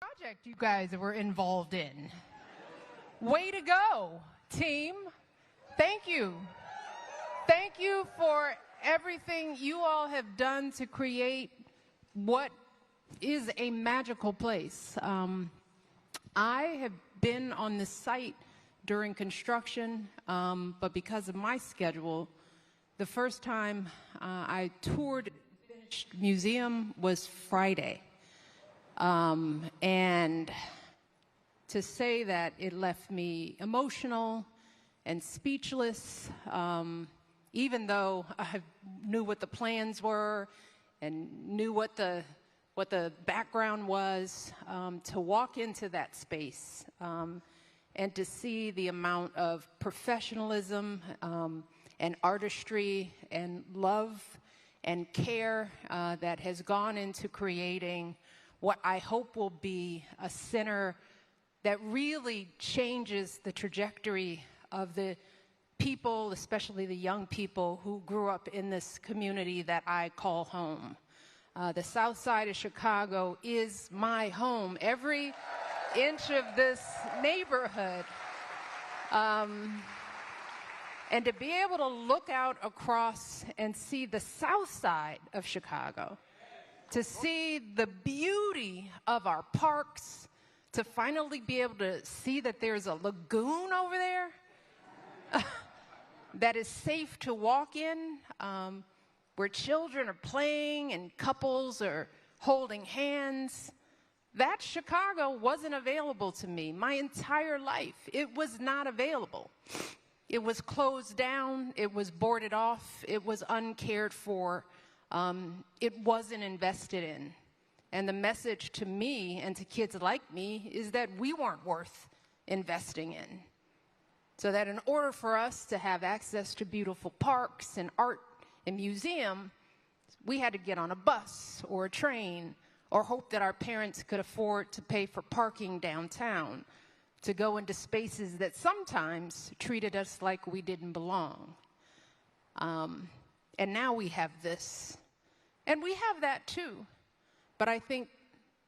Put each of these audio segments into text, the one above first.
Project you guys were involved in. Way to go, team. Thank you. Thank you for everything you all have done to create what is a magical place. I have been on this site during construction, but because of my schedule, the first time I toured the finished museum was Friday. And to say that it left me emotional and speechless, even though I knew what the plans were and knew what the background was, to walk into that space and to see the amount of professionalism and artistry and love and care that has gone into creating what I hope will be a center that really changes the trajectory of the people, especially the young people who grew up in this community that I call home. The South Side of Chicago is my home. Every inch of this neighborhood. And to be able to look out across and see the South Side of Chicago, to see the beauty of our parks, to finally be able to see that there's a lagoon over there that is safe to walk in, where children are playing and couples are holding hands. That Chicago wasn't available to me my entire life. It was not available. It was closed down, it was boarded off, it was uncared for. It wasn't invested in. And the message to me and to kids like me is that we weren't worth investing in. So that in order for us to have access to beautiful parks and art and museum, we had to get on a bus or a train or hope that our parents could afford to pay for parking downtown to go into spaces that sometimes treated us like we didn't belong. And now we have this. And we have that too. But I think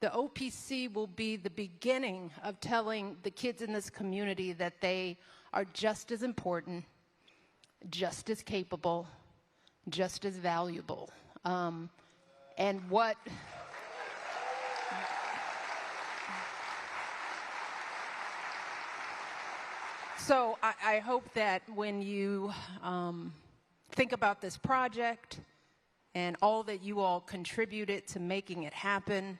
the OPC will be the beginning of telling the kids in this community that they are just as important, just as capable, just as valuable. And what... So I hope that when you think about this project and all that you all contributed to making it happen,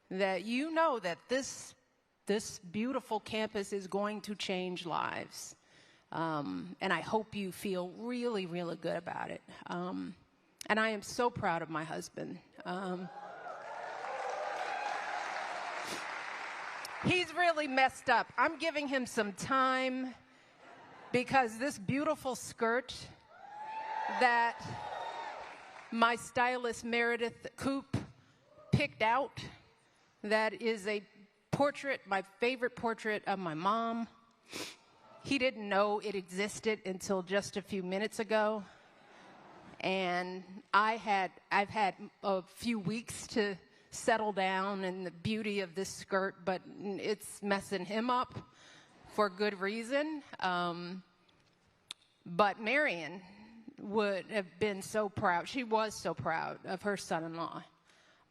that you know that this beautiful campus is going to change lives. And I hope you feel really, really good about it. And I am so proud of my husband. He's really messed up. I'm giving him some time because this beautiful skirt that my stylist Meredith Coop picked out, that is a portrait, my favorite portrait of my mom. He didn't know it existed until just a few minutes ago. And I've had a few weeks to settle down in the beauty of this skirt, but it's messing him up for good reason. But Marian would have been so proud. She was so proud of her son-in-law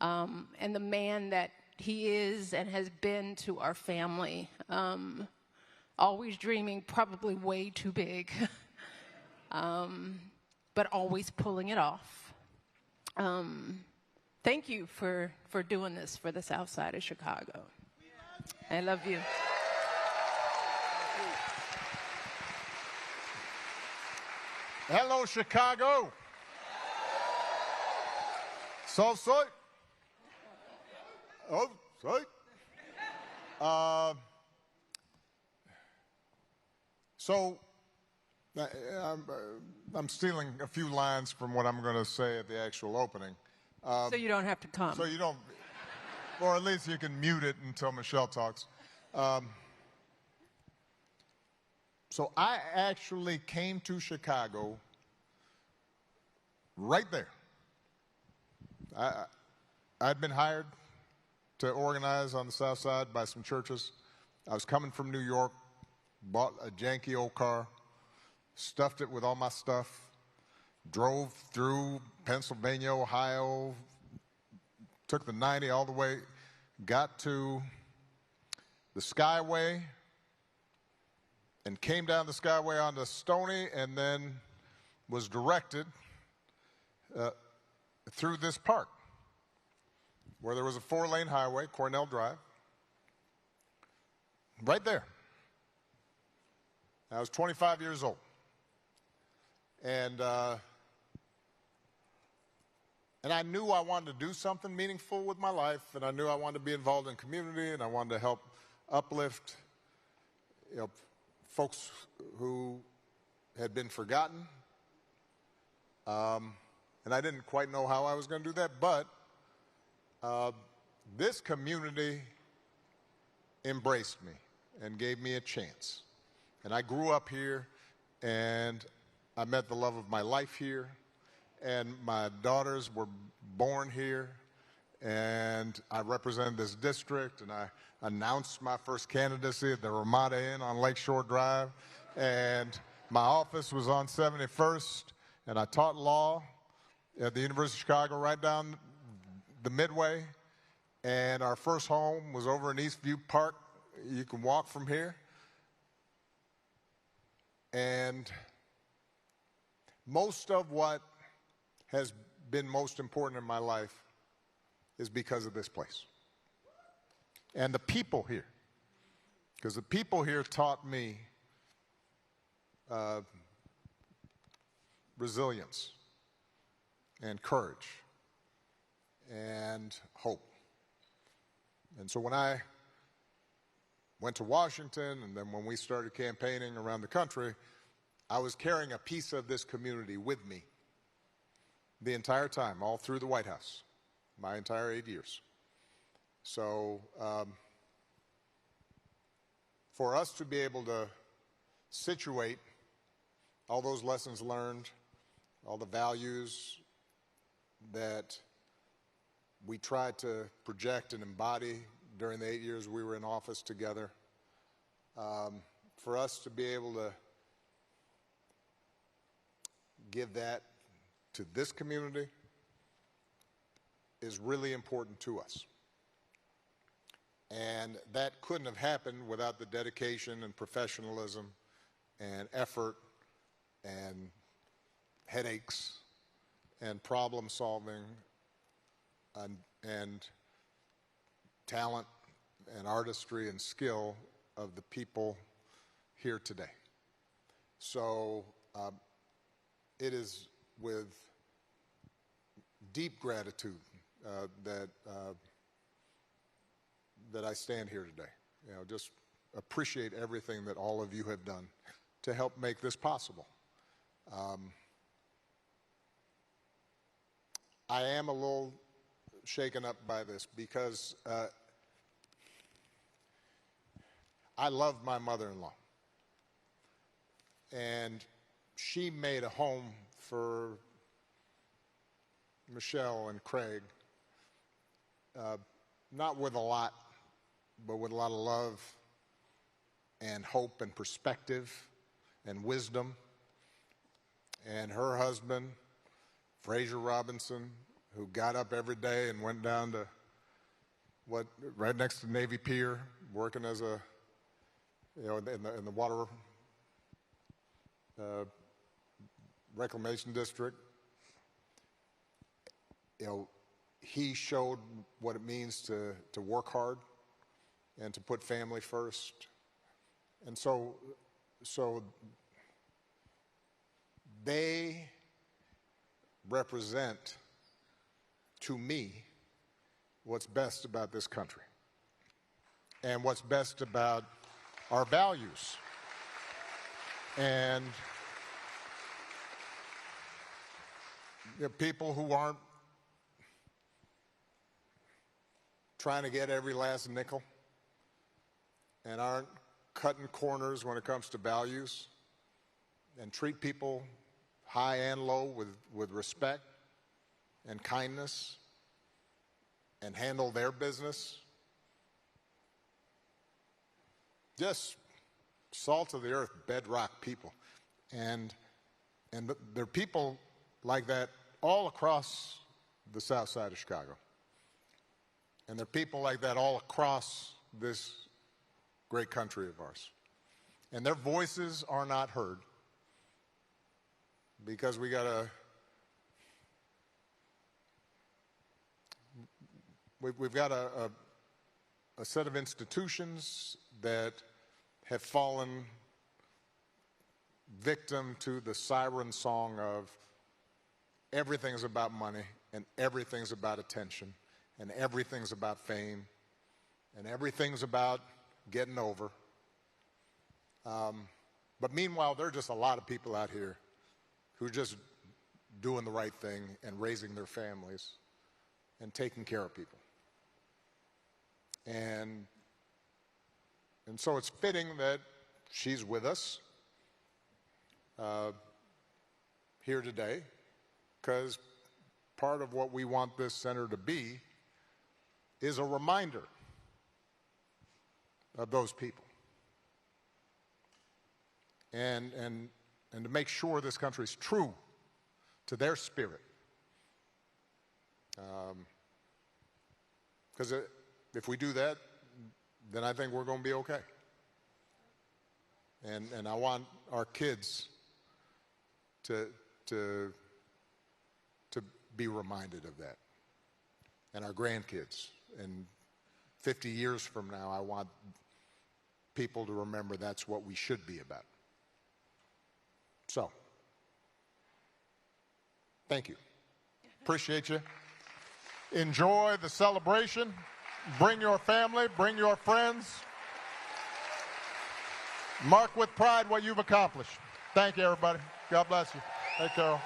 and the man that he is and has been to our family. Always dreaming probably way too big, but always pulling it off. Thank you for doing this for the South Side of Chicago. I love you. Hello, Chicago. South Side. Oh, sorry. I'm stealing a few lines from what I'm going to say at the actual opening. So you don't have to come. So you don't, or at least you can mute it until Michelle talks. So I actually came to Chicago right there. I'd been hired to organize on the south side by some churches. I was coming from New York, bought a janky old car, stuffed it with all my stuff, drove through Pennsylvania, Ohio, took the 90 all the way, got to the Skyway, and came down the Skyway onto Stony, and then was directed through this park, where there was a 4-lane highway, Cornell Drive, right there. I was 25 years old. And I knew I wanted to do something meaningful with my life, and I knew I wanted to be involved in community, and I wanted to help uplift, folks who had been forgotten. And I didn't quite know how I was going to do that, but this community embraced me and gave me a chance. And I grew up here, and I met the love of my life here, and my daughters were born here, and I represented this district, and I announced my first candidacy at the Ramada Inn on Lakeshore Drive, and my office was on 71st, and I taught law at the University of Chicago right down the Midway, and our first home was over in Eastview Park. You can walk from here. And most of what has been most important in my life is because of this place. And the people here. Because the people here taught me resilience and courage and hope. And so when I went to Washington, and then when we started campaigning around the country, I was carrying a piece of this community with me the entire time, all through the White House, my entire 8 years. So for us to be able to situate all those lessons learned, all the values that we tried to project and embody during the 8 years we were in office together, for us to be able to give that to this community is really important to us. And that couldn't have happened without the dedication and professionalism and effort and headaches and problem solving and talent and artistry and skill of the people here today. So it is with deep gratitude that I stand here today. Just appreciate everything that all of you have done to help make this possible. I am a little shaken up by this because I love my mother-in-law, and she made a home for Michelle and Craig, not with a lot, but with a lot of love and hope and perspective and wisdom. And her husband, Marian Robinson, who got up every day and went down to right next to Navy Pier, working as a in the water reclamation district. He showed what it means to work hard and to put family first. And so they represent, to me, what's best about this country and what's best about our values. And people who aren't trying to get every last nickel and aren't cutting corners when it comes to values and treat people high and low with respect and kindness and handle their business just salt of the earth, bedrock people. And there are people like that all across the south side of Chicago. And there are people like that all across this great country of ours. And their voices are not heard because we've got a set of institutions that have fallen victim to the siren song of everything's about money and everything's about attention and everything's about fame and everything's about getting over. But meanwhile, there are just a lot of people out here who are just doing the right thing and raising their families and taking care of people. And so it's fitting that she's with us here today, because part of what we want this center to be is a reminder of those people. And to make sure this country is true to their spirit. Because if we do that, then I think we're going to be okay. And I want our kids to be reminded of that, and our grandkids. And 50 years from now, I want people to remember that's what we should be about. So, thank you. Appreciate you. Enjoy the celebration. Bring your family, bring your friends. Mark with pride what you've accomplished. Thank you, everybody. God bless you. Hey, Carol.